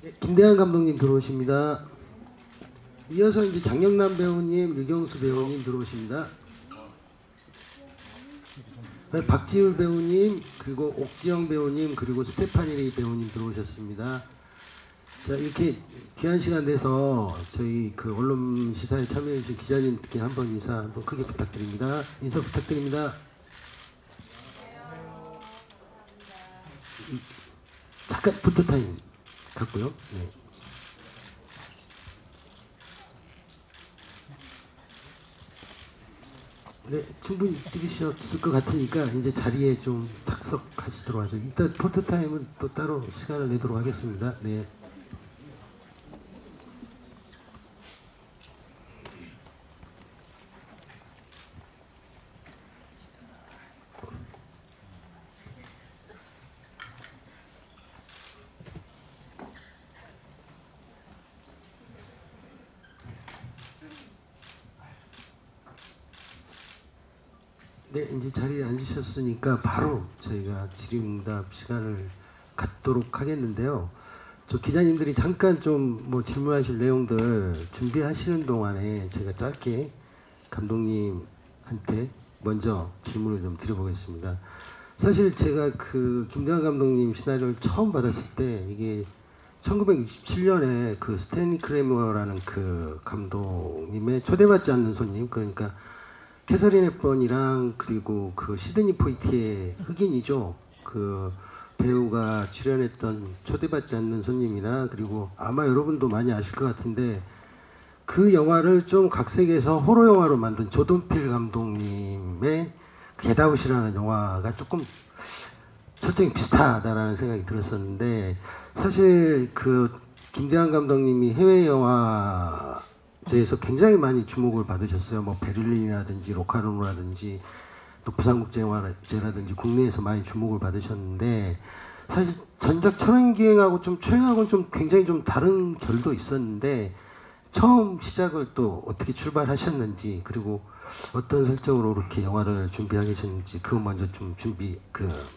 네, 김대한 감독님 들어오십니다. 이어서 이제 장영남 배우님, 류경수 배우님 들어오십니다. 네, 박지율 배우님, 그리고 옥지영 배우님, 그리고 스테파니 배우님 들어오셨습니다. 자, 이렇게 귀한 시간 내서 저희 그 언론 시사에 참여해주신 기자님께 한번 인사 한번 크게 부탁드립니다. 인사 부탁드립니다. 잠깐 포토타임 갖고요. 네. 네, 충분히 찍으셨을 것 같으니까 이제 자리에 좀 착석하시도록 하죠. 일단 포토타임은 또 따로 시간을 내도록 하겠습니다. 네. 네, 이제 자리에 앉으셨으니까 바로 저희가 질의응답 시간을 갖도록 하겠는데요. 저 기자님들이 잠깐 좀 뭐 질문하실 내용들 준비하시는 동안에 제가 짧게 감독님한테 먼저 질문을 좀 드려보겠습니다. 사실 제가 그 김대한 감독님 시나리오를 처음 받았을 때 이게 1967년에 그 스탠리 크레머라는 그 감독님의 초대받지 않는 손님, 그러니까 캐서린 헵번이랑 그리고 그 시드니 포이티의 흑인이죠. 그 배우가 출연했던 초대받지 않는 손님이나 그리고 아마 여러분도 많이 아실 것 같은데 그 영화를 좀 각색해서 호러 영화로 만든 조던필 감독님의 겟아웃이라는 영화가 조금 설정이 비슷하다라는 생각이 들었었는데 사실 그 김대한 감독님이 해외 영화제에서 굉장히 많이 주목을 받으셨어요. 뭐 베를린이라든지 로카르노라든지 또 부산국제영화제라든지 국내에서 많이 주목을 받으셨는데 사실 전작 천연기행하고 좀 초행하고는 좀 굉장히 좀 다른 결도 있었는데 처음 시작을 또 어떻게 출발하셨는지 그리고 어떤 설정으로 이렇게 영화를 준비하게 되셨는지 그거 먼저 좀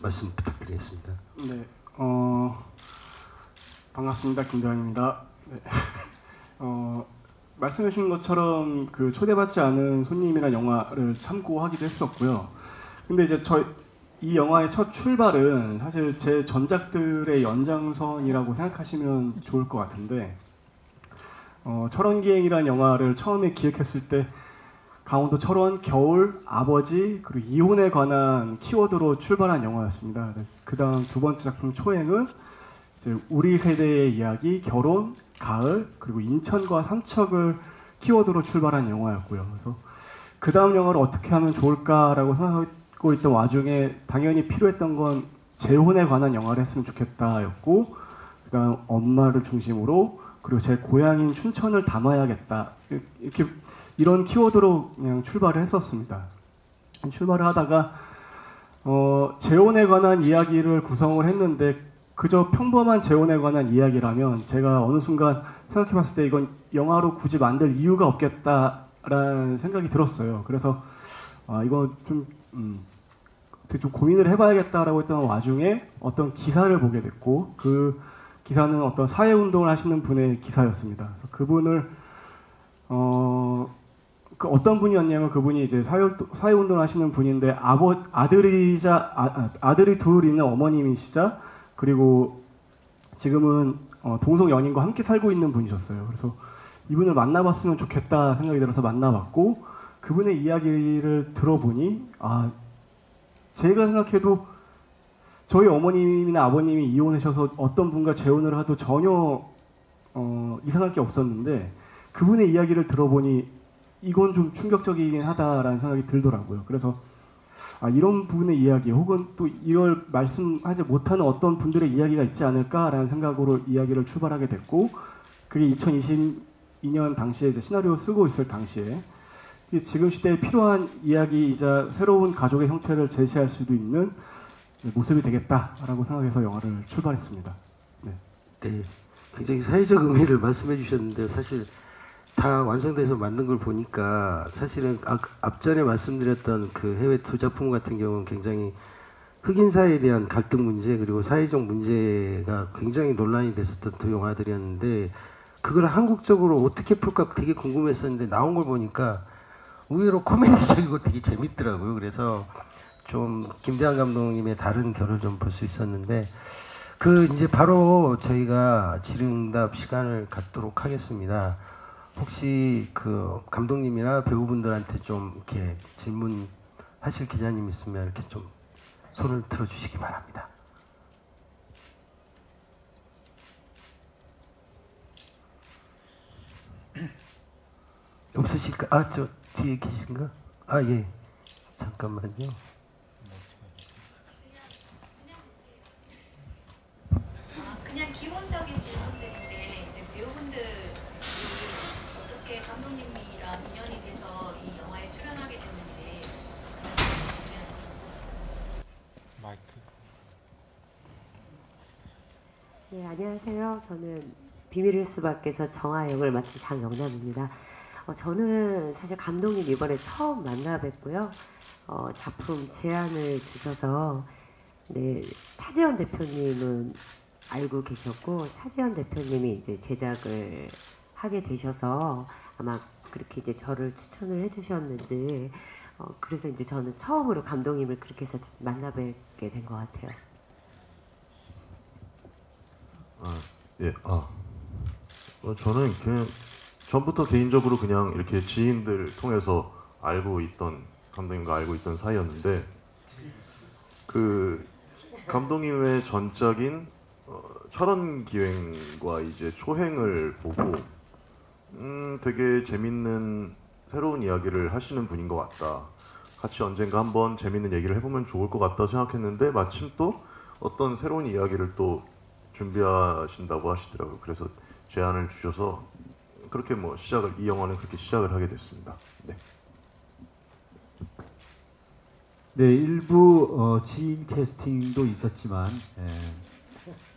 말씀 부탁드리겠습니다. 네, 반갑습니다. 김대환입니다. 네. 말씀해 주신 것처럼 그 초대받지 않은 손님이라는 영화를 참고하기도 했었고요. 근데 이제 이 영화의 첫 출발은 사실 제 전작들의 연장선이라고 생각하시면 좋을 것 같은데 철원기행이라는 영화를 처음에 기획했을 때 강원도 철원, 겨울, 아버지, 그리고 이혼에 관한 키워드로 출발한 영화였습니다. 그 다음 두 번째 작품 초행은 이제 우리 세대의 이야기, 결혼, 가을, 그리고 인천과 삼척을 키워드로 출발한 영화였고요. 그래서 그 다음 영화를 어떻게 하면 좋을까라고 생각하고 있던 와중에 당연히 필요했던 건 재혼에 관한 영화를 했으면 좋겠다였고, 그 다음 엄마를 중심으로 그리고 제 고향인 춘천을 담아야겠다. 이런 키워드로 그냥 출발을 했었습니다. 출발을 하다가 재혼에 관한 이야기를 구성을 했는데 그저 평범한 재혼에 관한 이야기라면 제가 어느 순간 생각해봤을 때 이건 영화로 굳이 만들 이유가 없겠다라는 생각이 들었어요. 그래서 이거 좀 고민을 해봐야겠다라고 했던 와중에 어떤 기사를 보게 됐고 그 기사는 어떤 사회운동을 하시는 분의 기사였습니다. 그래서 그분을 그 어떤 분이었냐면 그분이 이제 사회운동을 하시는 분인데 아들이 둘 있는 어머님이시자 그리고 지금은 동성 연인과 함께 살고 있는 분이셨어요. 그래서 이분을 만나봤으면 좋겠다 생각이 들어서 만나봤고 그분의 이야기를 들어보니 제가 생각해도 저희 어머님이나 아버님이 이혼하셔서 어떤 분과 재혼을 해도 전혀 이상할 게 없었는데 그분의 이야기를 들어보니 이건 좀 충격적이긴 하다라는 생각이 들더라고요. 그래서 이런 부분의 이야기 혹은 또 이걸 말씀하지 못하는 어떤 분들의 이야기가 있지 않을까라는 생각으로 이야기를 출발하게 됐고 그게 2022년 당시에 이제 시나리오 쓰고 있을 당시에 지금 시대에 필요한 이야기이자 새로운 가족의 형태를 제시할 수도 있는 모습이 되겠다라고 생각해서 영화를 출발했습니다. 네. 네, 굉장히 사회적 의미를 말씀해 주셨는데요. 사실 다 완성돼서 만든 걸 보니까 사실은 앞전에 말씀드렸던 그 해외 두 작품 같은 경우는 굉장히 흑인사에 대한 갈등 문제 그리고 사회적 문제가 굉장히 논란이 됐었던 두 영화들이었는데 그걸 한국적으로 어떻게 풀까 되게 궁금했었는데 나온 걸 보니까 의외로 코미디적이고 되게 재밌더라고요. 그래서 좀 김대한 감독님의 다른 결을 좀 볼 수 있었는데 그 이제 바로 저희가 질의응답 시간을 갖도록 하겠습니다. 혹시 그 감독님이나 배우분들한테 좀 이렇게 질문하실 기자님 있으면 이렇게 좀 손을 들어주시기 바랍니다. 없으실까? 아, 저 뒤에 계신가? 아, 예. 잠깐만요. 그냥 기본적인 질문들인데 이제 배우분들이 어떻게 감독님이랑 인연이 돼서 이 영화에 출연하게 됐는지 말씀해 주시면 고맙습니다. 마이크. 네, 안녕하세요. 저는 비밀일 수밖에서 정아 역을 맡은 장영남입니다. 저는 사실 감독님 이번에 처음 만나 뵙고요. 작품 제안을 주셔서 네, 차지현 대표님은 알고 계셨고 차지현 대표님이 이제 제작을 하게 되셔서 아마 그렇게 이제 저를 추천을 해주셨는지 그래서 이제 저는 처음으로 감독님을 그렇게 해서 만나 뵙게 된 것 같아요. 예, 저는 그냥 전부터 개인적으로 그냥 이렇게 지인들 통해서 알고 있던 감독님과 알고 있던 사이였는데 그 감독님의 전작인 철원기행과 이제 초행을 보고 되게 재밌는 새로운 이야기를 하시는 분인 것 같다. 같이 언젠가 한번 재밌는 얘기를 해보면 좋을 것 같다 생각했는데 마침 또 어떤 새로운 이야기를 또 준비하신다고 하시더라고요. 그래서 제안을 주셔서 그렇게 뭐 이 영화는 그렇게 시작을 하게 됐습니다. 네. 네, 일부 지인 캐스팅도 있었지만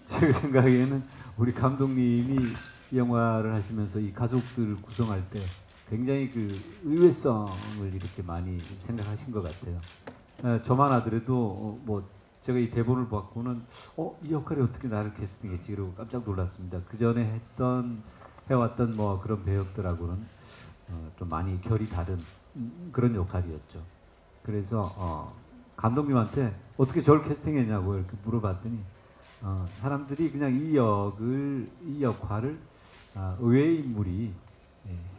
제 생각에는 우리 감독님이 이 영화를 하시면서 이 가족들을 구성할 때 굉장히 그 의외성을 이렇게 많이 생각하신 것 같아요. 저만 하더라도 뭐 제가 이 대본을 받고는 이 역할에 어떻게 나를 캐스팅했지 이러고 깜짝 놀랐습니다. 그 전에 해왔던 뭐 그런 배역들하고는 좀 많이 결이 다른 그런 역할이었죠. 그래서 감독님한테 어떻게 저를 캐스팅했냐고 이렇게 물어봤더니 사람들이 그냥 이 역할을 의외의 인물이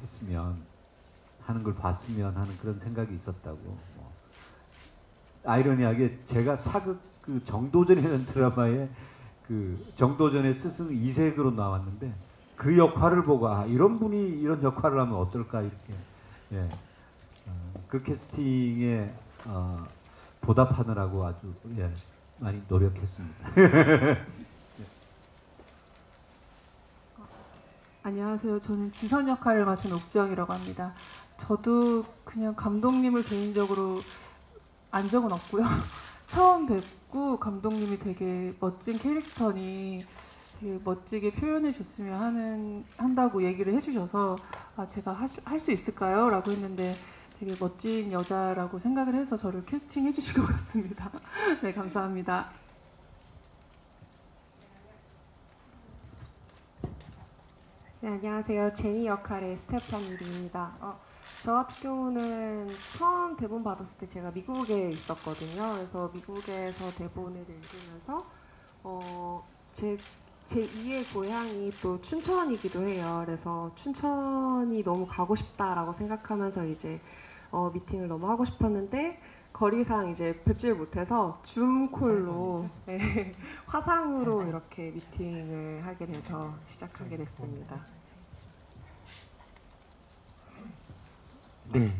했으면 하는 걸 봤으면 하는 그런 생각이 있었다고. 아이러니하게 제가 사극 그 정도전이라는 드라마에 그 정도전의 스승 이색으로 나왔는데 그 역할을 보고 이런 분이 이런 역할을 하면 어떨까 이렇게 그 캐스팅에 보답하느라고 아주 많이 노력했습니다. 안녕하세요. 저는 지선 역할을 맡은 옥지영이라고 합니다. 저도 그냥 감독님을 개인적으로 안 적은 없고요. 처음 뵙고 감독님이 되게 멋진 캐릭터니 되게 멋지게 표현해 줬으면 한다고 얘기를 해주셔서 제가 할 수 있을까요? 라고 했는데 되게 멋진 여자라고 생각을 해서 저를 캐스팅해 주신 것 같습니다. 네, 감사합니다. 네, 안녕하세요. 제니 역할의 스테파니 리입니다. 저 같은 경우는 처음 대본 받았을 때 제가 미국에 있었거든요. 그래서 미국에서 대본을 읽으면서 제 2의 고향이 또 춘천이기도 해요. 그래서 춘천이 너무 가고 싶다라고 생각하면서 이제 미팅을 너무 하고 싶었는데 거리상 이제 뵙질 못해서 줌콜로 네, 화상으로 이렇게 미팅을 하게 돼서 시작하게 됐습니다. 네.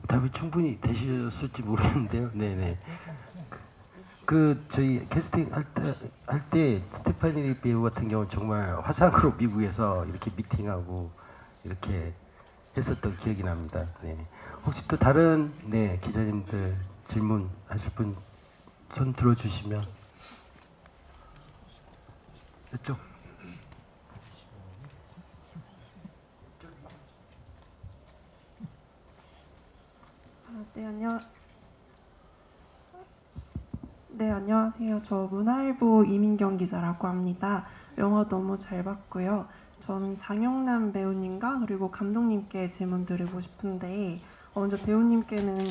답이 충분히 되셨을지 모르겠는데요. 네네. 저희 캐스팅 할 때 스테파니 배우 같은 경우는 정말 화상으로 미국에서 이렇게 미팅하고 이렇게 했었던 기억이 납니다. 네. 혹시 또 다른 기자님들 질문하실 분 손 들어주시면 이쪽. 네, 네, 안녕하세요. 저 문화일보 이민경 기자라고 합니다. 영화 너무 잘 봤고요. 저는 장영남 배우님과 그리고 감독님께 질문 드리고 싶은데 먼저 배우님께는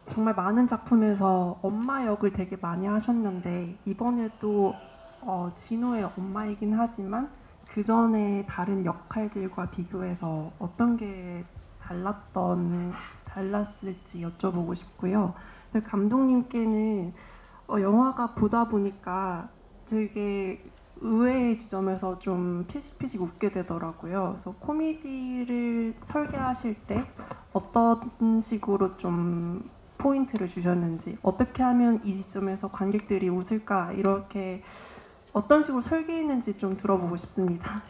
정말 많은 작품에서 엄마 역을 되게 많이 하셨는데 이번에도 진호의 엄마이긴 하지만 그 전에 다른 역할들과 비교해서 어떤 게 달랐을지 여쭤보고 싶고요. 감독님께는 영화가 보다 보니까 되게 의외의 지점에서 좀 피식피식 웃게 되더라고요. 그래서 코미디를 설계하실 때 어떤 식으로 좀 포인트를 주셨는지, 어떻게 하면 이 지점에서 관객들이 웃을까, 이렇게 어떤 식으로 설계했는지 좀 들어보고 싶습니다.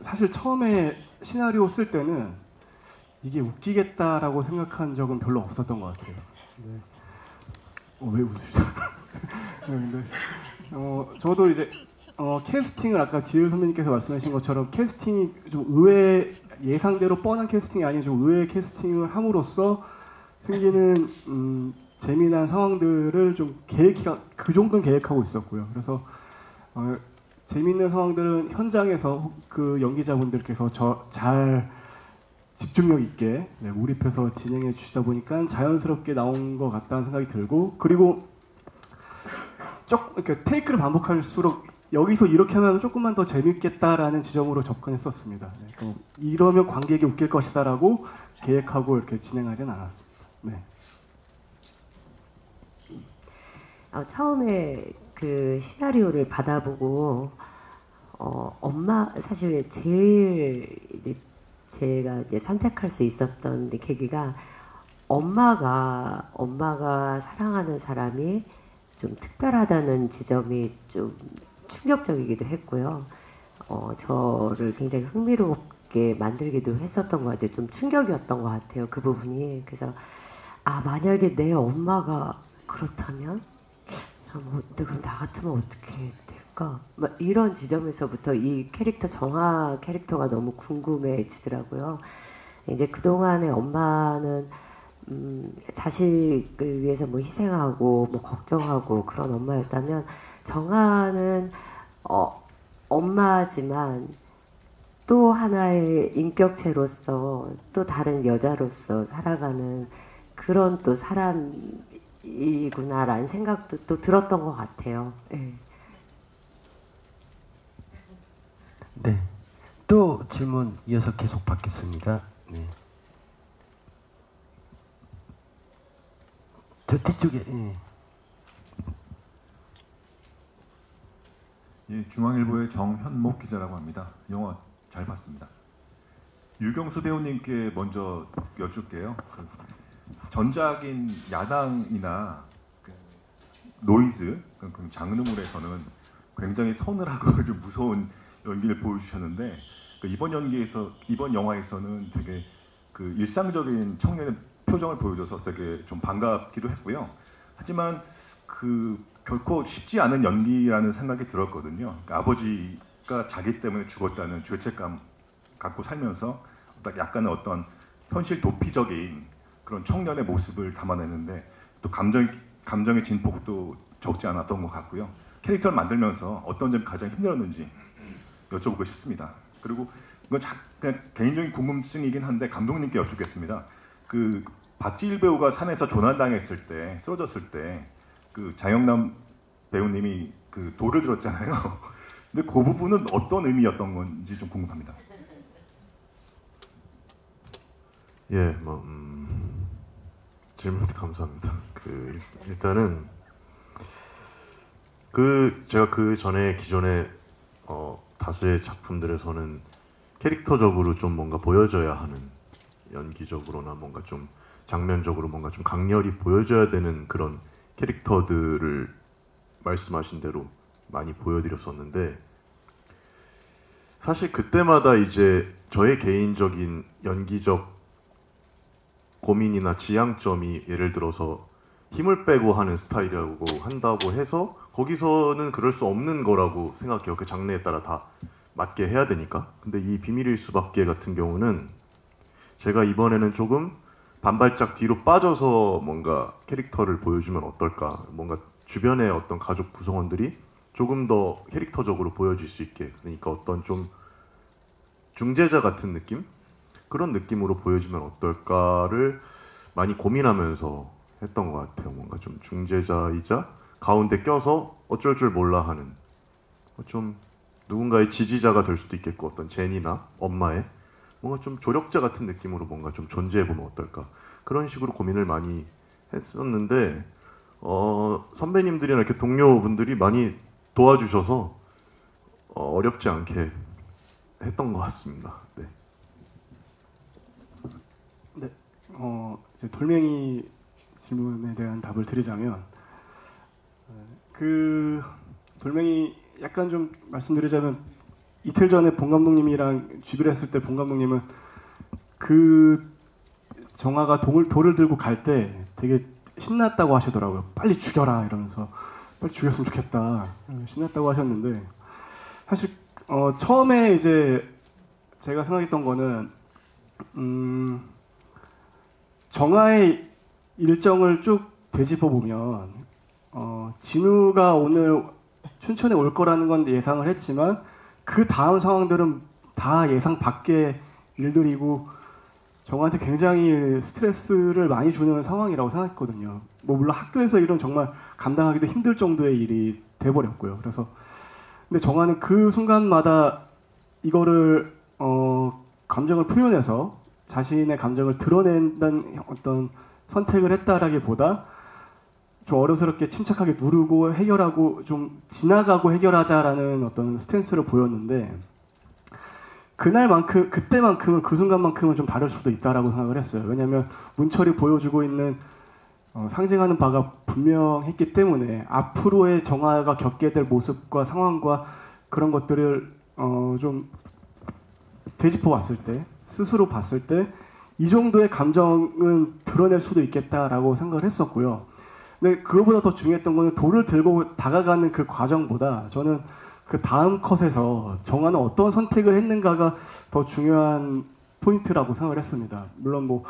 사실 처음에 시나리오 쓸 때는 이게 웃기겠다라고 생각한 적은 별로 없었던 것 같아요. 네. 왜 웃으시죠? 근데 저도 이제 캐스팅을 아까 지율 선배님께서 말씀하신 것처럼 캐스팅이 좀 의외, 예상대로 뻔한 캐스팅이 아닌 좀 의외의 캐스팅을 함으로써 생기는 재미난 상황들을 좀 그 정도는 계획하고 있었고요. 그래서 재미있는 상황들은 현장에서 그 연기자분들께서 잘 집중력 있게 몰입해서 진행해 주시다 보니까 자연스럽게 나온 것 같다는 생각이 들고, 그리고 이렇게 테이크를 반복할수록 여기서 이렇게 하면 조금만 더 재밌겠다라는 지점으로 접근했었습니다. 이러면 관객이 웃길 것이다라고 계획하고 이렇게 진행하진 않았습니다. 네. 처음에 그 시나리오를 받아보고 사실 제일 제가 이제 선택할 수 있었던 계기가 엄마가 사랑하는 사람이 좀 특별하다는 지점이 좀 충격적이기도 했고요. 저를 굉장히 흥미롭게 만들기도 했었던 것 같아요. 좀 충격이었던 것 같아요, 그 부분이. 그래서 만약에 내 엄마가 그렇다면 그럼 나 같으면 어떻게 될까? 이런 지점에서부터 이 정화 캐릭터가 너무 궁금해지더라고요. 이제 그동안의 엄마는 자식을 위해서 희생하고 걱정하고 그런 엄마였다면, 정화는 엄마지만 또 하나의 인격체로서 또 다른 여자로서 살아가는 그런 또 사람이구나라는 생각도 또 들었던 것 같아요. 네. 네. 또 질문 이어서 계속 받겠습니다. 네. 저 뒤쪽에. 예, 중앙일보의 정현목 기자라고 합니다. 영화 잘 봤습니다. 유경수 배우님께 먼저 여쭐게요. 전작인 야당이나 노이즈 그 장르물에서는 굉장히 서늘하고 좀 무서운 연기를 보여주셨는데, 이번 영화에서는 되게 그 일상적인 청년의 표정을 보여줘서 되게 좀 반갑기도 했고요. 하지만 결코 쉽지 않은 연기라는 생각이 들었거든요. 아버지가 자기 때문에 죽었다는 죄책감 갖고 살면서 약간의 어떤 현실 도피적인 그런 청년의 모습을 담아내는데, 또 감정의 진폭도 적지 않았던 것 같고요. 캐릭터를 만들면서 어떤 점이 가장 힘들었는지 여쭤보고 싶습니다. 그리고 이건 그냥 개인적인 궁금증이긴 한데 감독님께 여쭙겠습니다. 박지일 배우가 산에서 조난당했을 때, 쓰러졌을 때 장영남 배우님이 돌을 들었잖아요. 근데 그 부분은 어떤 의미였던 건지 좀 궁금합니다. 예, 질문 감사합니다. 일단은 제가 전에 기존에 다수의 작품들에서는 캐릭터적으로 좀 뭔가 보여줘야 하는, 연기적으로나 뭔가 좀 장면적으로 뭔가 좀 강렬히 보여줘야 되는 그런 캐릭터들을 말씀하신 대로 많이 보여드렸었는데, 사실 그때마다 이제 저의 개인적인 연기적 고민이나 지향점이 예를 들어서 힘을 빼고 하는 스타일이라고 한다고 해서 거기서는 그럴 수 없는 거라고 생각해요. 그 장르에 따라 다 맞게 해야 되니까. 근데 이 비밀일 수밖에 같은 경우는 제가 이번에는 조금 반발짝 뒤로 빠져서 뭔가 캐릭터를 보여주면 어떨까? 뭔가 주변의 어떤 가족 구성원들이 조금 더 캐릭터적으로 보여질 수 있게, 그러니까 어떤 좀 중재자 같은 느낌? 그런 느낌으로 보여주면 어떨까를 많이 고민하면서 했던 것 같아요. 뭔가 좀 중재자이자 가운데 껴서 어쩔 줄 몰라 하는, 좀 누군가의 지지자가 될 수도 있겠고, 어떤 제니나 엄마의 뭔가 좀 조력자 같은 느낌으로 뭔가 좀 존재해보면 어떨까, 그런 식으로 고민을 많이 했었는데 선배님들이나 이렇게 동료분들이 많이 도와주셔서 어렵지 않게 했던 것 같습니다. 네. 네, 이제 돌멩이 질문에 대한 답을 드리자면, 그 돌멩이 약간 좀 말씀드리자면, 이틀 전에 본 감독님이랑 주비를 했을 때 본 감독님은 그 정화가 돌을 들고 갈 때 되게 신났다고 하시더라고요. 빨리 죽여라 이러면서, 빨리 죽였으면 좋겠다, 신났다고 하셨는데, 사실 처음에 이제 제가 생각했던 거는 정화의 일정을 쭉 되짚어 보면 진우가 오늘 춘천에 올 거라는 건 예상을 했지만, 그 다음 상황들은 다 예상 밖의 일들이고 정화한테 굉장히 스트레스를 많이 주는 상황이라고 생각했거든요. 뭐 물론 학교에서 일은 정말 감당하기도 힘들 정도의 일이 돼버렸고요. 그래서 근데 정화는 그 순간마다 이거를 감정을 표현해서 자신의 감정을 드러낸다는 어떤 선택을 했다라기보다 좀 어렵스럽게 침착하게 누르고 해결하고 좀 지나가고 해결하자라는 어떤 스탠스를 보였는데, 그때만큼은 그 순간만큼은 좀 다를 수도 있다라고 생각을 했어요. 왜냐하면 문철이 보여주고 있는 상징하는 바가 분명했기 때문에 앞으로의 정화가 겪게 될 모습과 상황과 그런 것들을 좀 되짚어 봤을 때, 스스로 봤을 때 이 정도의 감정은 드러낼 수도 있겠다라고 생각을 했었고요. 근데 그거보다 더 중요했던 거는 돌을 들고 다가가는 그 과정보다 저는 그 다음 컷에서 정화는 어떤 선택을 했는가가 더 중요한 포인트라고 생각을 했습니다. 물론 뭐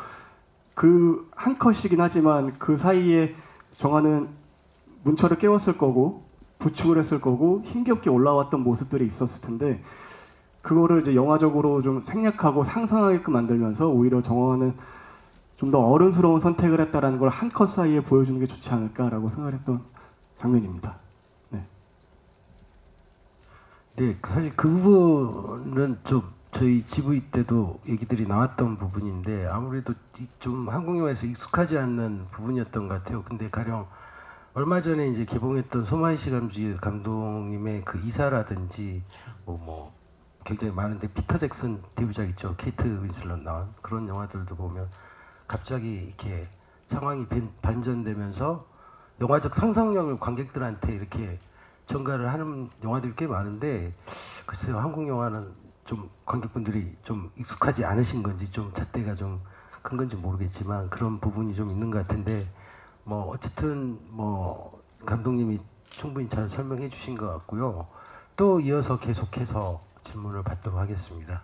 그 한 컷이긴 하지만 그 사이에 정화는 문철을 깨웠을 거고 부축을 했을 거고 힘겹게 올라왔던 모습들이 있었을 텐데, 그거를 이제 영화적으로 좀 생략하고 상상하게끔 만들면서 오히려 정화는 좀 더 어른스러운 선택을 했다라는 걸 한 컷 사이에 보여주는 게 좋지 않을까라고 생각했던 장면입니다. 네. 네, 사실 그 부분은 좀 저희 GV 때도 얘기들이 나왔던 부분인데, 아무래도 좀 한국 영화에서 익숙하지 않는 부분이었던 것 같아요. 근데 가령 얼마 전에 이제 개봉했던 소마이시 감독님의 그 이사라든지 뭐 굉장히 많은데, 피터 잭슨 데뷔작 있죠, 케이트 윈슬럿 나온 그런 영화들도 보면 갑자기 이렇게 상황이 반전되면서 영화적 상상력을 관객들한테 이렇게 전가를 하는 영화들이 꽤 많은데, 글쎄요, 한국 영화는 좀 관객분들이 좀 익숙하지 않으신 건지 좀 잣대가 좀 큰 건지 모르겠지만 그런 부분이 좀 있는 것 같은데, 뭐 어쨌든 뭐 감독님이 충분히 잘 설명해 주신 것 같고요. 또 이어서 계속해서 질문을 받도록 하겠습니다.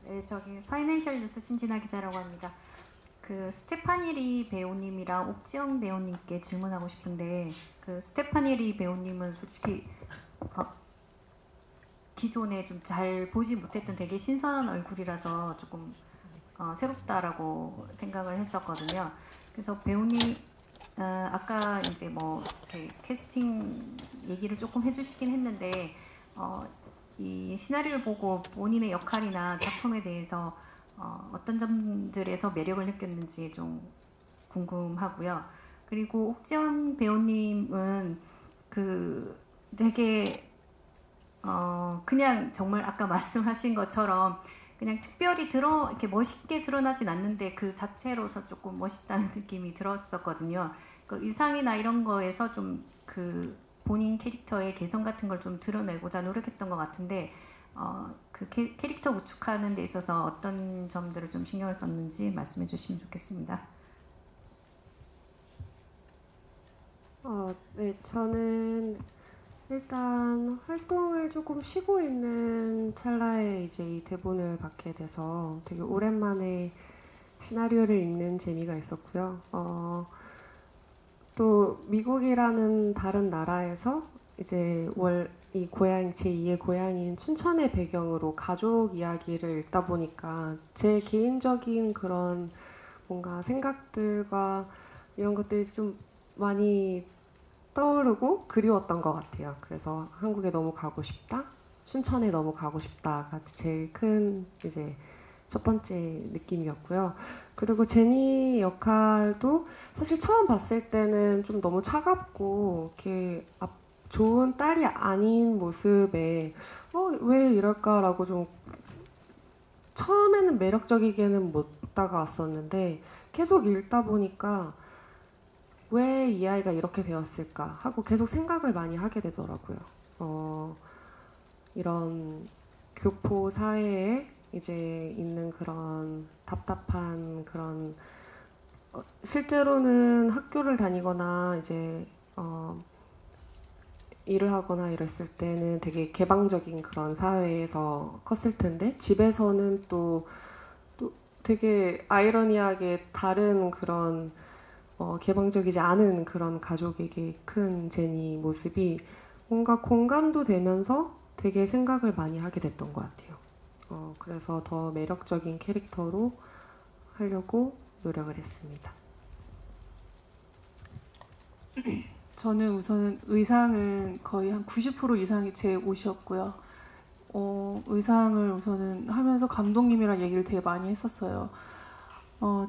네, 저기 파이낸셜 뉴스 신진아 기자라고 합니다. 그 스테파니 배우님이랑 옥지영 배우님께 질문하고 싶은데, 그 스테파니 배우님은 솔직히 기존에 좀 잘 보지 못했던 되게 신선한 얼굴이라서 조금 새롭다라고 생각을 했었거든요. 그래서 배우님 아까 이제 뭐 이렇게 캐스팅 얘기를 조금 해주시긴 했는데, 이 시나리오를 보고 본인의 역할이나 작품에 대해서 어떤 점들에서 매력을 느꼈는지 좀 궁금하고요. 그리고 옥지연 배우님은 그 되게 그냥 정말 아까 말씀하신 것처럼 그냥 특별히 이렇게 멋있게 드러나진 않는데 그 자체로서 조금 멋있다는 느낌이 들었었거든요. 그 의상이나 이런 거에서 좀 그 본인 캐릭터의 개성 같은 걸 좀 드러내고자 노력했던 것 같은데, 그 캐릭터 구축하는 데 있어서 어떤 점들을 좀 신경을 썼는지 말씀해 주시면 좋겠습니다. 네, 저는 일단 활동을 조금 쉬고 있는 찰나에 이제 이 대본을 받게 돼서 되게 오랜만에 시나리오를 읽는 재미가 있었고요. 또 미국이라는 다른 나라에서 이제 이 고향 제2의 고향인 춘천의 배경으로 가족 이야기를 읽다 보니까 제 개인적인 그런 뭔가 생각들과 이런 것들이 좀 많이 떠오르고 그리웠던 것 같아요. 그래서 한국에 너무 가고 싶다, 춘천에 너무 가고 싶다가 제일 큰 이제 첫 번째 느낌이었고요. 그리고 제니 역할도 사실 처음 봤을 때는 좀 너무 차갑고 이렇게 좋은 딸이 아닌 모습에 왜 이럴까라고 좀 처음에는 매력적이게는 못 다가왔었는데 계속 읽다 보니까 왜 이 아이가 이렇게 되었을까 하고 계속 생각을 많이 하게 되더라고요. 이런 교포 사회에 이제 있는 그런 답답한 그런 실제로는 학교를 다니거나 이제 일을 하거나 이랬을 때는 되게 개방적인 그런 사회에서 컸을 텐데 집에서는 또 되게 아이러니하게 다른 그런 개방적이지 않은 그런 가족에게 큰 제니 모습이 뭔가 공감도 되면서 되게 생각을 많이 하게 됐던 것 같아요. 그래서 더 매력적인 캐릭터로 하려고 노력을 했습니다. 저는 우선 의상은 거의 한 90% 이상이 제 옷이었고요. 의상을 우선은 하면서 감독님이랑 얘기를 되게 많이 했었어요.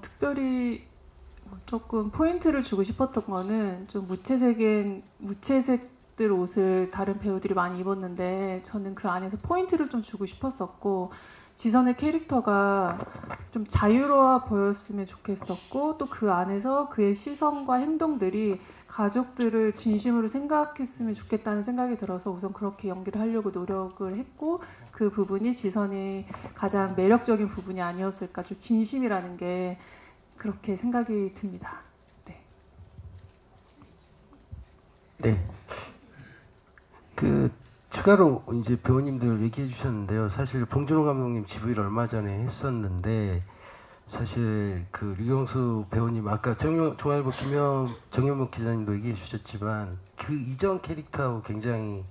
특별히 조금 포인트를 주고 싶었던 거는 좀 무채색들 옷을 다른 배우들이 많이 입었는데 저는 그 안에서 포인트를 좀 주고 싶었었고 지선의 캐릭터가 좀 자유로워 보였으면 좋겠었고 또 그 안에서 그의 시선과 행동들이 가족들을 진심으로 생각했으면 좋겠다는 생각이 들어서 우선 그렇게 연기를 하려고 노력을 했고 그 부분이 지선의 가장 매력적인 부분이 아니었을까. 좀 진심이라는 게 그렇게 생각이 듭니다. 네. 추가로 이제 배우님들 얘기해 주셨는데요. 사실 봉준호 감독님 GV를 얼마 전에 했었는데 사실 그 류경수 배우님 아까 중앙일보 정현목 기자님도 얘기해 주셨지만 그 이전 캐릭터하고 굉장히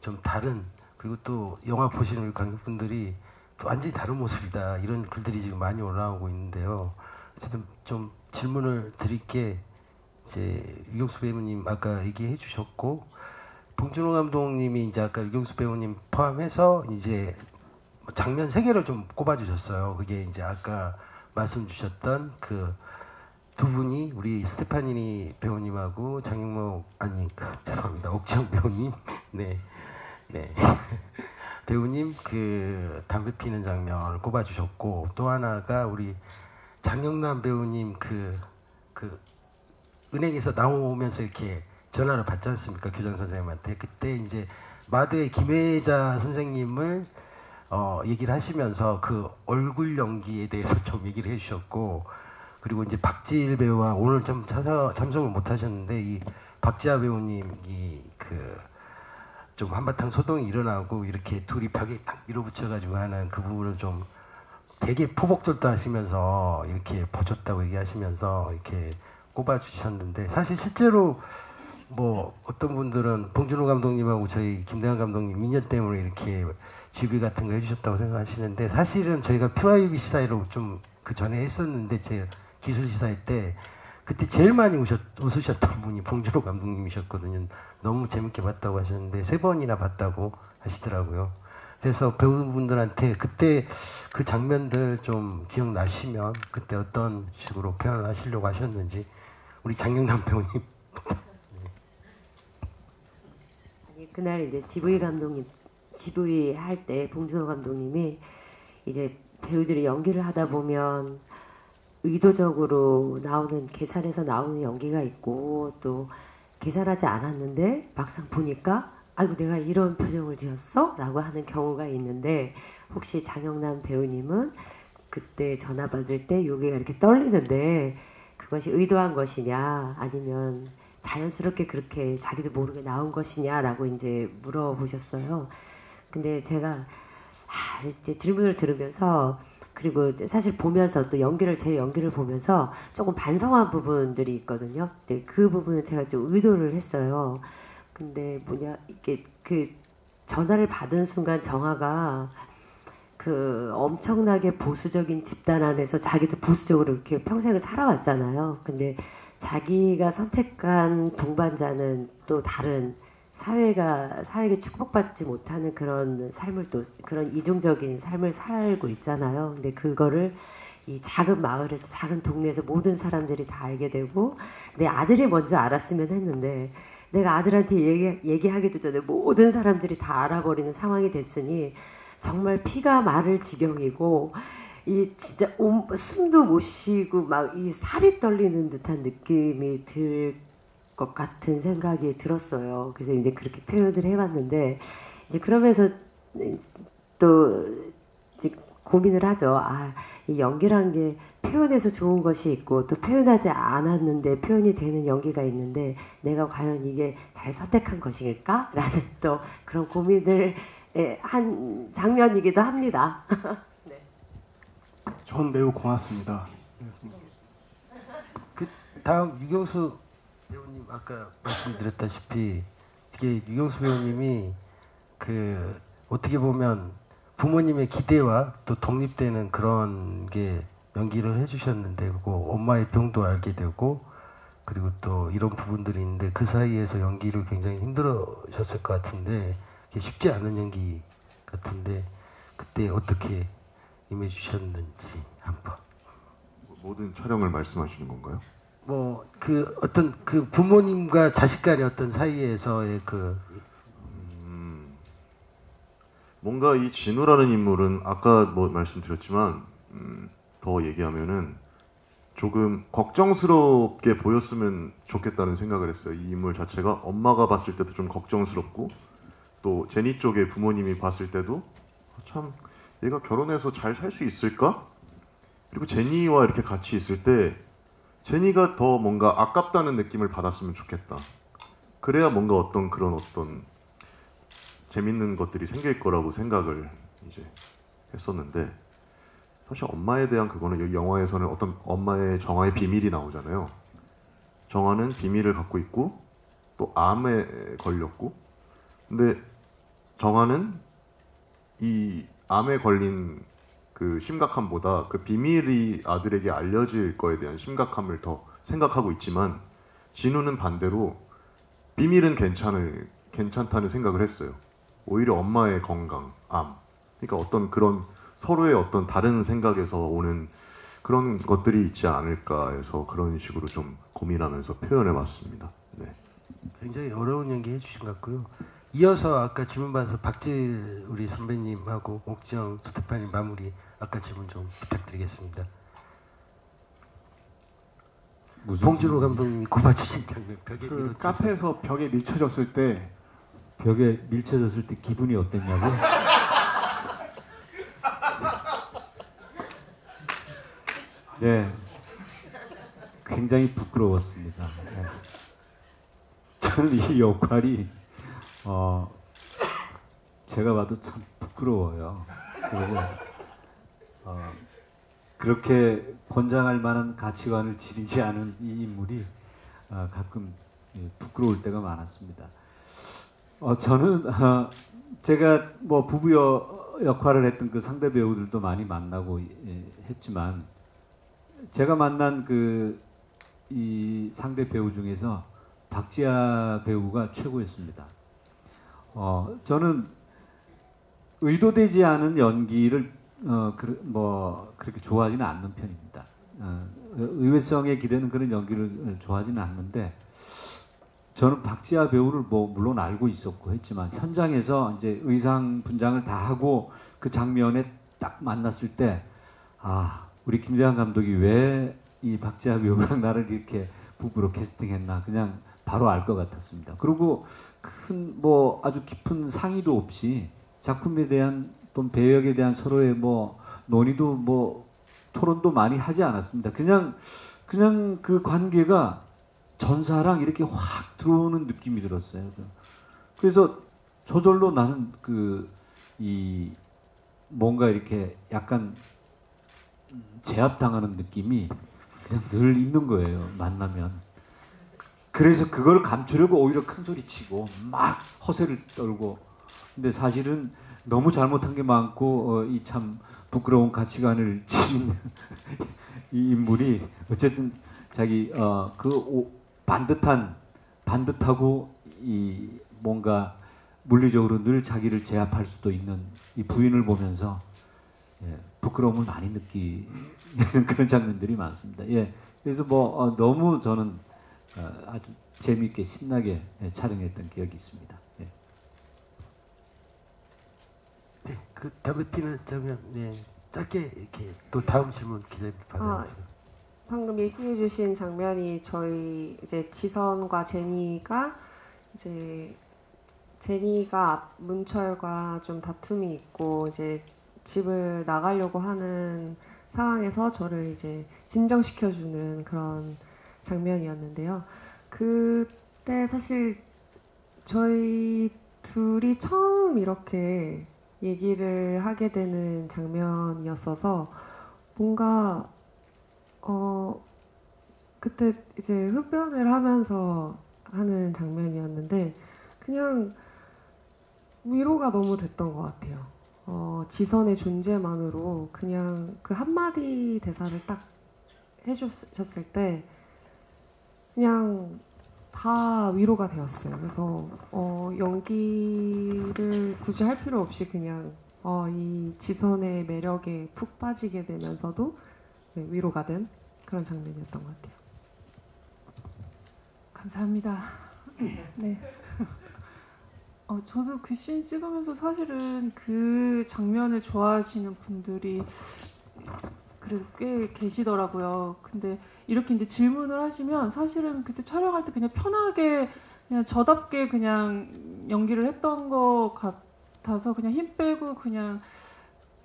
좀 다른 그리고 또 영화 보시는 우리 관객분들이 또 완전히 다른 모습이다 이런 글들이 지금 많이 올라오고 있는데요. 어쨌든 좀 질문을 드릴게 이제 류경수 배우님 아까 얘기해 주셨고 봉준호 감독님이 이제 아까 류경수 배우님 포함해서 이제 장면 3개를 좀 꼽아주셨어요. 그게 이제 아까 말씀 주셨던 그 두 분이 우리 스테파니니 배우님하고 죄송합니다. 옥지영 배우님, 네. 배우님 그 담배 피는 장면을 꼽아주셨고 또 하나가 우리 장영남 배우님 그 은행에서 나오면서 이렇게 전화를 받지 않습니까? 교장 선생님한테. 그때 이제 마드의 김혜자 선생님을 얘기를 하시면서 그 얼굴 연기에 대해서 좀 얘기를 해주셨고 그리고 이제 박지일 배우와 오늘 좀 참석을 못 하셨는데 이 박지아 배우님이 좀 한바탕 소동이 일어나고 이렇게 둘이 벽에 딱 밀어붙여가지고 하는 그 부분을 좀 되게 포복절도 하시면서 이렇게 보셨다고 얘기하시면서 이렇게 꼽아주셨는데 사실 실제로 뭐 어떤 분들은 봉준호 감독님하고 저희 김대환 감독님 인연 때문에 이렇게 GV 같은 거 해주셨다고 생각하시는데 사실은 저희가 프라이빗 시사회로 좀 그 전에 했었는데 제 기술 시사회 때 그때 제일 많이 웃으셨던 분이 봉준호 감독님이셨거든요. 너무 재밌게 봤다고 하셨는데 3번이나 봤다고 하시더라고요. 그래서 배우분들한테 그때 그 장면들 좀 기억나시면 그때 어떤 식으로 표현을 하시려고 하셨는지 우리 장영남 배우님. 아니 그날 이제 GV 할 때 봉준호 감독님이 이제 배우들이 연기를 하다 보면 의도적으로 계산해서 나오는 연기가 있고 또 계산하지 않았는데 막상 보니까 아이고 내가 이런 표정을 지었어? 라고 하는 경우가 있는데 혹시 장영남 배우님은 그때 전화 받을 때 여기가 이렇게 떨리는데 그것이 의도한 것이냐 아니면 자연스럽게 그렇게 자기도 모르게 나온 것이냐라고 이제 물어보셨어요. 근데 제가 이제 질문을 들으면서 그리고 사실 보면서 또 제 연기를 보면서 조금 반성한 부분들이 있거든요. 근데 그 부분은 제가 좀 의도를 했어요. 근데 이게 그 전화를 받은 순간 정아가 그 엄청나게 보수적인 집단 안에서 자기도 보수적으로 이렇게 평생을 살아왔잖아요. 근데 자기가 선택한 동반자는 또 다른 사회에 축복받지 못하는 그런 삶을 또 그런 이중적인 삶을 살고 있잖아요. 근데 그거를 이 작은 마을에서 작은 동네에서 모든 사람들이 다 알게 되고 내 아들이 먼저 알았으면 했는데 내가 아들한테 얘기하기도 전에 모든 사람들이 다 알아버리는 상황이 됐으니 정말 피가 마를 지경이고 이 진짜 숨도 못 쉬고 막 이 살이 떨리는 듯한 느낌이 들 것 같은 생각이 들었어요. 그래서 이제 그렇게 표현을 해봤는데 이제 그러면서 또 이제 고민을 하죠. 이 연기란 게 표현해서 좋은 것이 있고 또 표현하지 않았는데 표현이 되는 연기가 있는데 내가 과연 이게 잘 선택한 것일까? 라는 또 그런 고민을 한 장면이기도 합니다. 네. 전 매우 고맙습니다. 그 다음 유경수 배우님 아까 말씀드렸다시피 이게 유경수 배우님이 그 어떻게 보면 부모님의 기대와 또 독립되는 그런 게 연기를 해주셨는데 그리고 엄마의 병도 알게 되고 그리고 또 이런 부분들이 있는데 그 사이에서 연기를 굉장히 힘들으셨을 것 같은데 쉽지 않은 연기 같은데 그때 어떻게 임해주셨는지 한번. 모든 촬영을 말씀하시는 건가요? 뭐 그 어떤 그 부모님과 자식 간의 어떤 사이에서의 그 뭔가 이 진우라는 인물은 아까 뭐 말씀드렸지만 더 얘기하면은 조금 걱정스럽게 보였으면 좋겠다는 생각을 했어요. 이 인물 자체가 엄마가 봤을 때도 좀 걱정스럽고 또 제니 쪽의 부모님이 봤을 때도 참 얘가 결혼해서 잘 살 수 있을까? 그리고 제니와 이렇게 같이 있을 때 제니가 더 뭔가 아깝다는 느낌을 받았으면 좋겠다. 그래야 뭔가 어떤 재밌는 것들이 생길 거라고 생각을 이제 했었는데 사실 엄마에 대한 그거는 여기 영화에서는 어떤 엄마의 정화의 비밀이 나오잖아요. 정화는 비밀을 갖고 있고 또 암에 걸렸고 근데 정화는 이 암에 걸린 그 심각함보다 그 비밀이 아들에게 알려질 거에 대한 심각함을 더 생각하고 있지만 진우는 반대로 비밀은 괜찮다는 생각을 했어요. 오히려 엄마의 건강, 암 그러니까 어떤 그런 서로의 어떤 다른 생각에서 오는 그런 것들이 있지 않을까 해서 그런 식으로 좀 고민하면서 표현해봤습니다. 네. 굉장히 어려운 연기 해주신 것 같고요. 이어서 아까 질문 받아서 박재 우리 선배님하고 옥지영 스테파니 마무리 아까 질문 좀 부탁드리겠습니다. 봉준호 감독님이 꼽아주신 장면 벽에 그 카페에서 벽에 밀쳐졌을 때 기분이 어땠냐고요? 네, 굉장히 부끄러웠습니다. 네. 저는 이 역할이 제가 봐도 참 부끄러워요. 그리고 그렇게 권장할 만한 가치관을 지니지 않은 이 인물이 가끔 부끄러울 때가 많았습니다. 저는 제가 뭐 부부 역할을 했던 그 상대 배우들도 많이 만나고 했지만 제가 만난 이 상대 배우 중에서 박지아 배우가 최고였습니다. 저는 의도되지 않은 연기를 그렇게 좋아하지는 않는 편입니다. 의외성에 기대는 그런 연기를 좋아하지는 않는데 저는 박지아 배우를 물론 알고 있었고 했지만 현장에서 이제 의상 분장을 다 하고 그 장면에 딱 만났을 때 우리 김대한 감독이 왜 이 박지아 배우랑 나를 이렇게 부부로 캐스팅했나 그냥 바로 알 것 같았습니다. 그리고 아주 깊은 상의도 없이 작품에 대한 또 배역에 대한 서로의 논의도 토론도 많이 하지 않았습니다. 그냥 그 관계가 전사랑 이렇게 확 들어오는 느낌이 들었어요. 그래서 저절로 나는 이 뭔가 이렇게 약간 제압당하는 느낌이 그냥 늘 있는 거예요. 만나면. 그래서 그걸 감추려고 오히려 큰 소리 치고 막 허세를 떨고. 근데 사실은 너무 잘못한 게 많고 이 참 부끄러운 가치관을 지닌 이 인물이 어쨌든 자기 반듯하고 이 뭔가 물리적으로 늘 자기를 제압할 수도 있는 이 부인을 보면서 부끄러움을 많이 느끼는 그런 장면들이 많습니다. 예, 그래서 뭐 너무 저는 아주 재미있게 신나게 촬영했던 기억이 있습니다. 예. 네, 그 WP는 저면 네, 짧게 이렇게 또 다음 질문 기자님 받아주세요. 방금 얘기해주신 장면이 저희 이제 지선과 제니가 이제 제니가 문철과 좀 다툼이 있고 이제 집을 나가려고 하는 상황에서 저를 이제 진정시켜주는 그런 장면이었는데요. 그때 사실 저희 둘이 처음 이렇게 얘기를 하게 되는 장면이었어서 뭔가 그때 이제 흡연을 하면서 하는 장면이었는데 그냥 위로가 너무 됐던 것 같아요. 지선의 존재만으로 그냥 그 한마디 대사를 딱 해주셨을 때 그냥 다 위로가 되었어요. 그래서 연기를 굳이 할 필요 없이 그냥 이 지선의 매력에 푹 빠지게 되면서도 위로가 된 그런 장면이었던 것 같아요. 감사합니다. 네. 저도 그 씬 찍으면서 사실은 그 장면을 좋아하시는 분들이 그래도 꽤 계시더라고요. 근데 이렇게 이제 질문을 하시면 사실은 그때 촬영할 때 그냥 편하게 그냥 저답게 그냥 연기를 했던 것 같아서 그냥 힘 빼고 그냥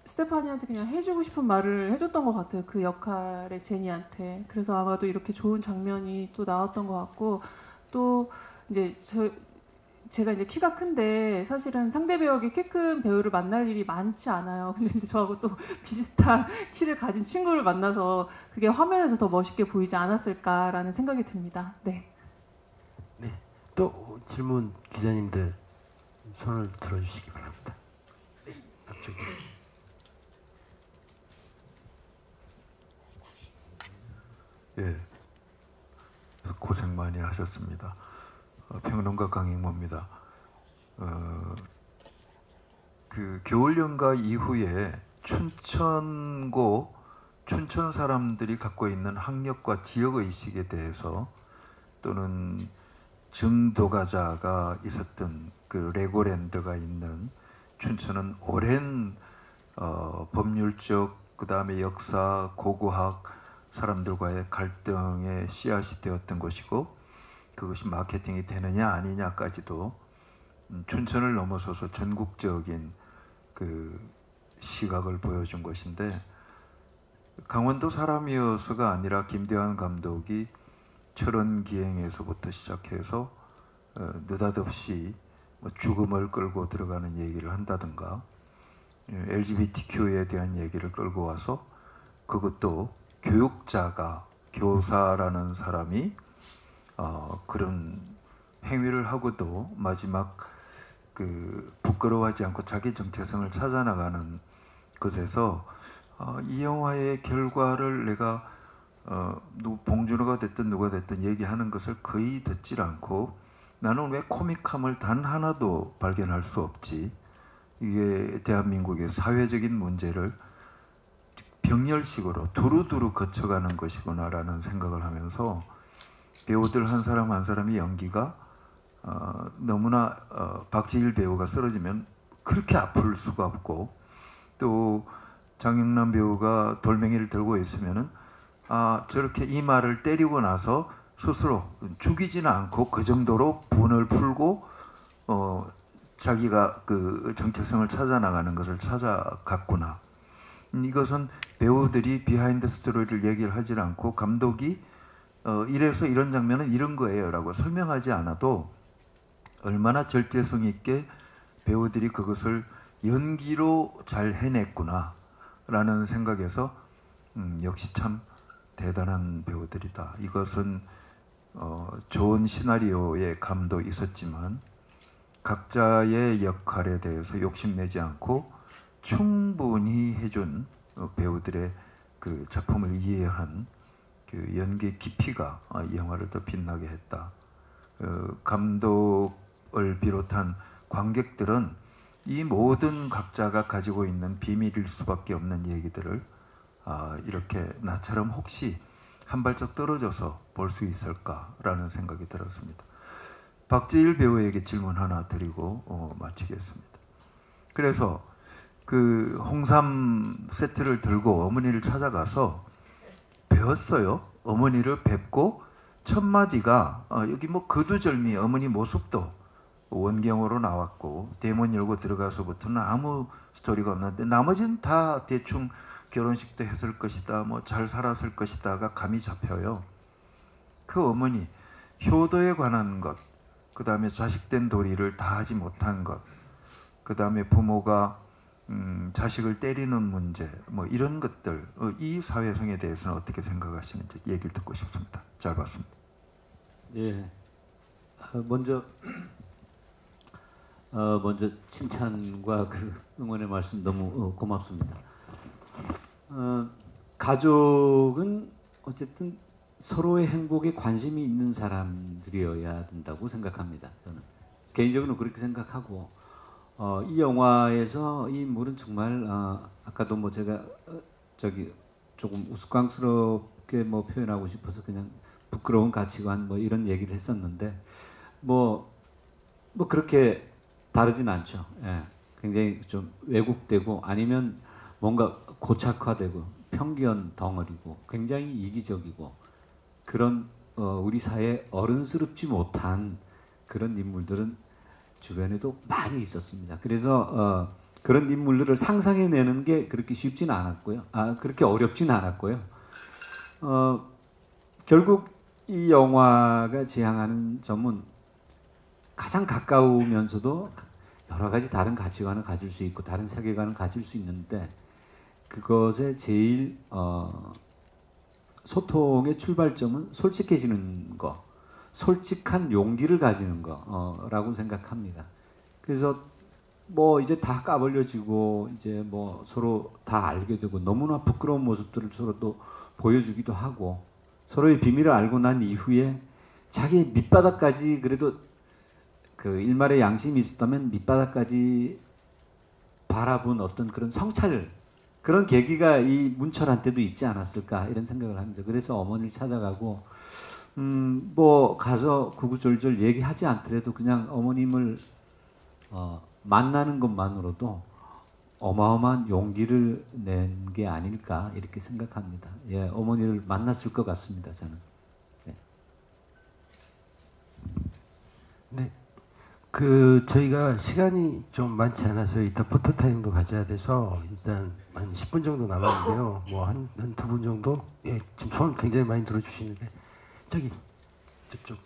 스테파니한테 그냥 해주고 싶은 말을 해줬던 것 같아요. 그 역할의 제니한테. 그래서 아마도 이렇게 좋은 장면이 또 나왔던 것 같고 또 이제 제가 이제 키가 큰데 사실은 상대 배우에게 키 큰 배우를 만날 일이 많지 않아요. 근데 이제 저하고 또 비슷한 키를 가진 친구를 만나서 그게 화면에서 더 멋있게 보이지 않았을까라는 생각이 듭니다. 네. 네. 또 질문 기자님들 손을 들어주시기 바랍니다. 네. 앞쪽에. 예. 고생 많이 하셨습니다. 평론가 강익모입니다. 그 겨울연가 이후에 춘천고 춘천 사람들이 갖고 있는 학력과 지역 의식에 대해서 또는 증도가자가 있었던 그 레고랜드가 있는 춘천은 오랜 법률적 그다음에 역사 고고학 사람들과의 갈등의 씨앗이 되었던 것이고 그것이 마케팅이 되느냐 아니냐까지도 춘천을 넘어서서 전국적인 그 시각을 보여준 것인데 강원도 사람이어서가 아니라 김대환 감독이 철원기행에서부터 시작해서 느닷없이 뭐 죽음을 끌고 들어가는 얘기를 한다든가 LGBTQ에 대한 얘기를 끌고 와서 그것도 교육자가 교사라는 사람이 그런 행위를 하고도 마지막 그 부끄러워하지 않고 자기 정체성을 찾아나가는 것에서 이 영화의 결과를 내가 봉준호가 됐든 누가 됐든 얘기하는 것을 거의 듣질 않고 나는 왜 코믹함을 단 하나도 발견할 수 없지? 이게 대한민국의 사회적인 문제를 병렬식으로 두루두루 거쳐가는 것이구나라는 생각을 하면서 배우들 한 사람 한 사람의 연기가 너무나 박지일 배우가 쓰러지면 그렇게 아플 수가 없고 또 장영남 배우가 돌멩이를 들고 있으면은 저렇게 이마를 때리고 나서 스스로 죽이지는 않고 그 정도로 분을 풀고 자기가 그 정체성을 찾아 나가는 것을 찾아갔구나. 이것은 배우들이 비하인드 스토리를 얘기를 하지 않고 감독이 이래서 이런 장면은 이런 거예요라고 설명하지 않아도 얼마나 절제성 있게 배우들이 그것을 연기로 잘 해냈구나라는 생각에서 역시 참 대단한 배우들이다. 이것은 좋은 시나리오의 감도 있었지만 각자의 역할에 대해서 욕심내지 않고 충분히 해준 배우들의 그 작품을 이해한 그 연기 깊이가 이 영화를 더 빛나게 했다. 감독을 비롯한 관객들은 이 모든 각자가 가지고 있는 비밀일 수밖에 없는 얘기들을 이렇게 나처럼 혹시 한 발짝 떨어져서 볼 수 있을까라는 생각이 들었습니다. 박지일 배우에게 질문 하나 드리고 마치겠습니다. 그래서 그 홍삼 세트를 들고 어머니를 찾아가서 배웠어요. 어머니를 뵙고 첫 마디가 여기 뭐 거두절미 어머니 모습도 원경으로 나왔고 대문 열고 들어가서부터는 아무 스토리가 없는데 나머지는 다 대충 결혼식도 했을 것이다, 뭐 잘 살았을 것이다가 감이 잡혀요. 그 어머니 효도에 관한 것, 그 다음에 자식된 도리를 다 하지 못한 것, 그 다음에 부모가 자식을 때리는 문제, 뭐 이런 것들, 이 사회성에 대해서는 어떻게 생각하시는지 얘기를 듣고 싶습니다. 잘 봤습니다. 예, 먼저 칭찬과 그 응원의 말씀 너무 고맙습니다. 가족은 어쨌든 서로의 행복에 관심이 있는 사람들이어야 된다고 생각합니다. 저는 개인적으로 그렇게 생각하고 이 영화에서 이 인물은 정말 아까도 뭐 제가 조금 우스꽝스럽게 뭐 표현하고 싶어서 그냥 부끄러운 가치관 뭐 이런 얘기를 했었는데 뭐 그렇게 다르진 않죠. 예. 굉장히 좀 왜곡되고 아니면 뭔가 고착화되고 편견 덩어리고 굉장히 이기적이고 그런 우리 사회에 어른스럽지 못한 그런 인물들은 주변에도 많이 있었습니다. 그래서 그런 인물들을 상상해내는 게 그렇게 쉽지는 않았고요. 그렇게 어렵지는 않았고요. 결국 이 영화가 지향하는 점은 가장 가까우면서도 여러 가지 다른 가치관을 가질 수 있고 다른 세계관을 가질 수 있는데 그것의 제일 소통의 출발점은 솔직해지는 거, 솔직한 용기를 가지는 거라고 생각합니다. 그래서 뭐 이제 다 까발려지고 이제 뭐 서로 다 알게 되고 너무나 부끄러운 모습들을 서로 또 보여주기도 하고 서로의 비밀을 알고 난 이후에 자기의 밑바닥까지 그래도 그 일말의 양심이 있었다면 밑바닥까지 바라본 어떤 그런 성찰 그런 계기가 이 문철한테도 있지 않았을까 이런 생각을 합니다. 그래서 어머니를 찾아가고 뭐 가서 구구절절 얘기하지 않더라도 그냥 어머님을 만나는 것만으로도 어마어마한 용기를 낸 게 아닐까 이렇게 생각합니다. 예, 어머니를 만났을 것 같습니다. 저는. 네. 네. 저희가 시간이 좀 많지 않아서 이따 포토타임도 가져야 돼서 일단 한 10분 정도 남았는데요. 뭐 한 두 분 정도? 예, 지금 손 굉장히 많이 들어주시는데 저쪽.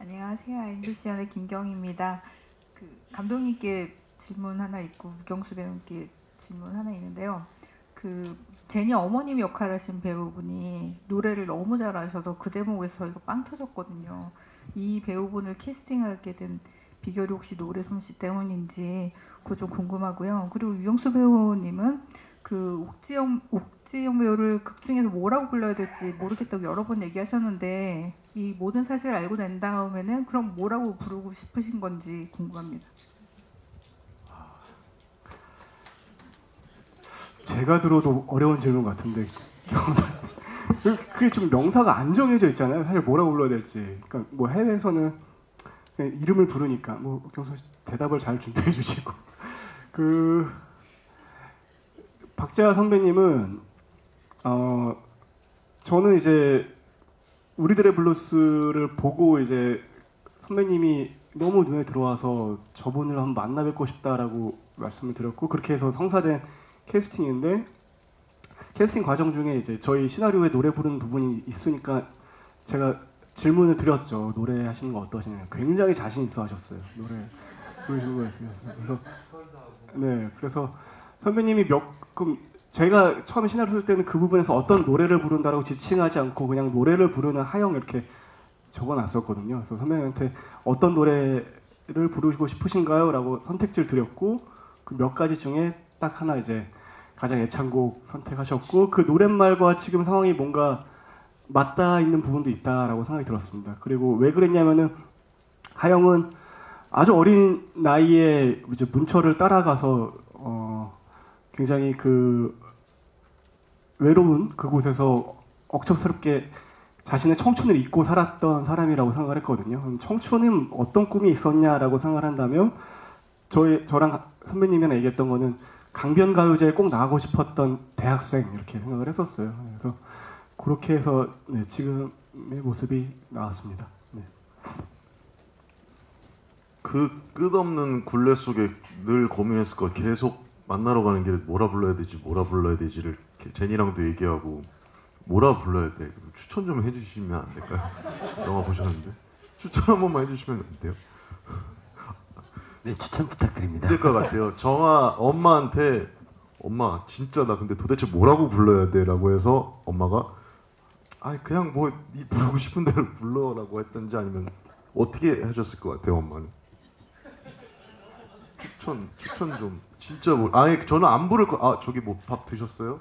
안녕하세요. MBC연의 김경희입니다. 감독님께 질문 하나 있고 무경수 배우님께 질문 하나 있는데요. 제니 어머님 역할을 하신 배우분이 노래를 너무 잘하셔서 그 대목에서 저희가 빵 터졌거든요. 이 배우분을 캐스팅하게 된 비결이 혹시 노래 솜씨 때문인지 그거 좀 궁금하고요. 그리고 유경수 배우님은 옥지영 배우를 극 중에서 뭐라고 불러야 될지 모르겠다고 여러 번 얘기하셨는데 이 모든 사실을 알고 난 다음에는 그럼 뭐라고 부르고 싶으신 건지 궁금합니다. 제가 들어도 어려운 질문 같은데 그게 좀 명사가 안 정해져 있잖아요. 사실 뭐라고 불러야 될지. 그러니까 뭐 해외에서는 그냥 이름을 부르니까 뭐 경수 씨 대답을 잘 준비해 주시고 박재하 선배님은 저는 이제 우리들의 블루스를 보고 이제 선배님이 너무 눈에 들어와서 저분을 한번 만나 뵙고 싶다라고 말씀을 드렸고 그렇게 해서 성사된 캐스팅인데 캐스팅 과정 중에 이제 저희 시나리오에 노래 부르는 부분이 있으니까 제가 질문을 드렸죠. 노래 하시는 거 어떠시냐고. 굉장히 자신 있어 하셨어요. 노래 부르시는 거였어요. 그래서 네, 그래서 선배님이 그럼 제가 처음에 시나리오 쓸 때는 그 부분에서 어떤 노래를 부른다라고 지칭하지 않고 그냥 노래를 부르는 하영 이렇게 적어놨었거든요. 그래서 선배님한테 어떤 노래를 부르시고 싶으신가요? 라고 선택지를 드렸고 그 몇 가지 중에 딱 하나 이제 가장 애창곡 선택하셨고 그 노랫말과 지금 상황이 뭔가 맞닿아 있는 부분도 있다라고 생각이 들었습니다. 그리고 왜 그랬냐면은 하영은 아주 어린 나이에 이제 문철을 따라가서 굉장히 그 외로운 그곳에서 억척스럽게 자신의 청춘을 잊고 살았던 사람이라고 생각을 했거든요. 청춘은 어떤 꿈이 있었냐라고 생각을 한다면 저랑 선배님이랑 얘기했던 거는 강변가요제에 꼭 나가고 싶었던 대학생 이렇게 생각을 했었어요. 그래서 그렇게 해서 네, 지금의 모습이 나왔습니다. 네. 그 끝없는 굴레 속에 늘 고민했을 거 계속 만나러 가는 길에 뭐라 불러야 되지를 제니랑도 얘기하고 뭐라 불러야 돼 추천 좀 해주시면 안 될까요? 영화 보셨는데 추천 한 번만 해주시면 안 돼요? 네, 추천 부탁드립니다. 될 것 같아요. 정아 엄마한테 엄마 진짜 나 근데 도대체 뭐라고 불러야 돼? 라고 해서 엄마가 그냥 뭐 네 부르고 싶은 대로 불러라고 했던지 아니면 어떻게 하셨을 것 같아요 엄마는? 추천 좀 진짜 뭐 아예 저는 안 부를 거 저기 뭐 밥 드셨어요?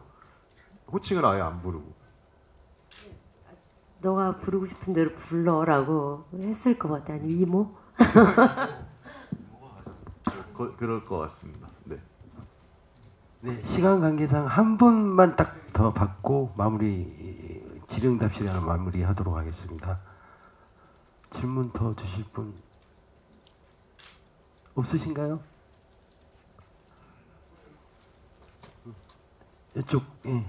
호칭을 아예 안 부르고 너가 부르고 싶은 대로 불러라고 했을 것 같아. 아니 이모? 그럴 것 같습니다. 네. 네, 시간 관계상 한 번만 딱 더 받고 질의응답 시간을 마무리하도록 하겠습니다. 질문 더 주실 분 없으신가요? 이쪽 예.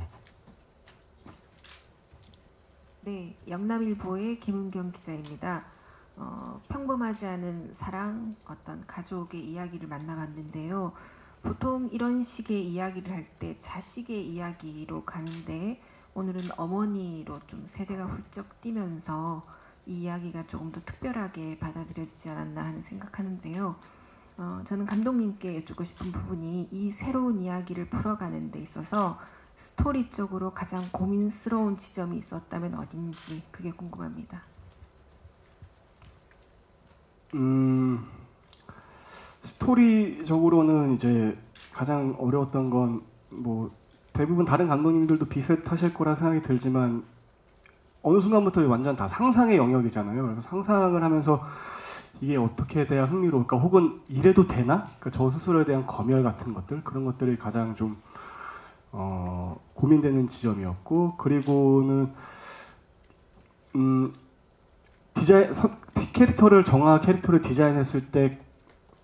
네, 영남일보의 김은경 기자입니다. 평범하지 않은 사랑, 어떤 가족의 이야기를 만나봤는데요. 보통 이런 식의 이야기를 할 때 자식의 이야기로 가는데 오늘은 어머니로 좀 세대가 훌쩍 뛰면서 이 이야기가 조금 더 특별하게 받아들여지지 않았나 하는 생각하는데요. 저는 감독님께 여쭙고 싶은 부분이 이 새로운 이야기를 풀어가는 데 있어서 스토리 쪽으로 가장 고민스러운 지점이 있었다면 어딘지 그게 궁금합니다. 스토리적으로는 이제 가장 어려웠던 건 뭐 대부분 다른 감독님들도 비슷하실 거라 생각이 들지만 어느 순간부터 완전 다 상상의 영역이잖아요. 그래서 상상을 하면서 이게 어떻게 돼야 흥미로울까 혹은 이래도 되나? 그러니까 저 스스로에 대한 검열 같은 것들 그런 것들이 가장 좀 고민되는 지점이었고 그리고는 정아 캐릭터를 디자인했을 때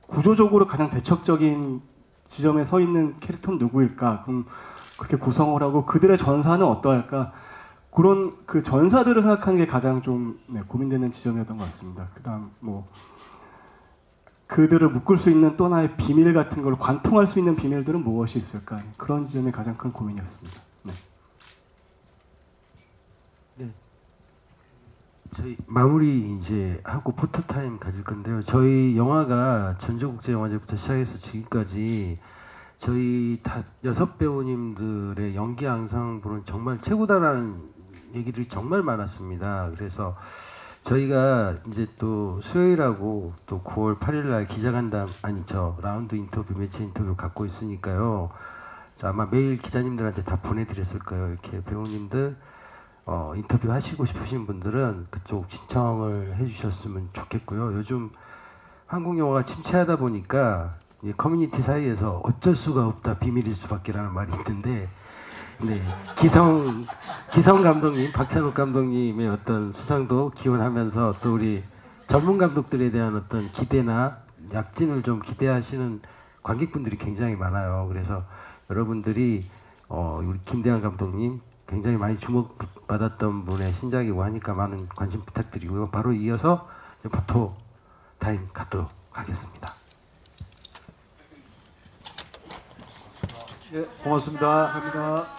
구조적으로 가장 대척적인 지점에 서 있는 캐릭터는 누구일까? 그럼 그렇게 구성을 하고 그들의 전사는 어떠할까? 그런 그 전사들을 생각하는 게 가장 좀 고민되는 지점이었던 것 같습니다. 그다음 뭐 그들을 묶을 수 있는 또 하나의 비밀 같은 걸 관통할 수 있는 비밀들은 무엇이 있을까? 그런 지점이 가장 큰 고민이었습니다. 네. 네. 저희 마무리 이제 하고 포토타임 가질 건데요. 저희 영화가 전주국제영화제부터 시작해서 지금까지 저희 다 6배우님들의 연기 양상분은 정말 최고다라는 얘기들이 정말 많았습니다. 그래서 저희가 이제 또 수요일하고 또 9월 8일날 기자간담 라운드 인터뷰 매체 인터뷰 갖고 있으니까요. 아마 매일 기자님들한테 다 보내드렸을 거예요. 이렇게 배우님들 인터뷰 하시고 싶으신 분들은 그쪽 신청을 해주셨으면 좋겠고요. 요즘 한국 영화가 침체하다 보니까 커뮤니티 사이에서 어쩔 수가 없다 비밀일 수밖에라는 말이 있는데, 네, 기성 감독님, 박찬욱 감독님의 어떤 수상도 기원하면서 또 우리 전문 감독들에 대한 어떤 기대나 약진을 좀 기대하시는 관객분들이 굉장히 많아요. 그래서 여러분들이 우리 김대한 감독님 굉장히 많이 주목받았던 분의 신작이고 하니까 많은 관심 부탁드리고요. 바로 이어서 포토 타임 갖도록 하겠습니다. 예, 고맙습니다. 감사합니다.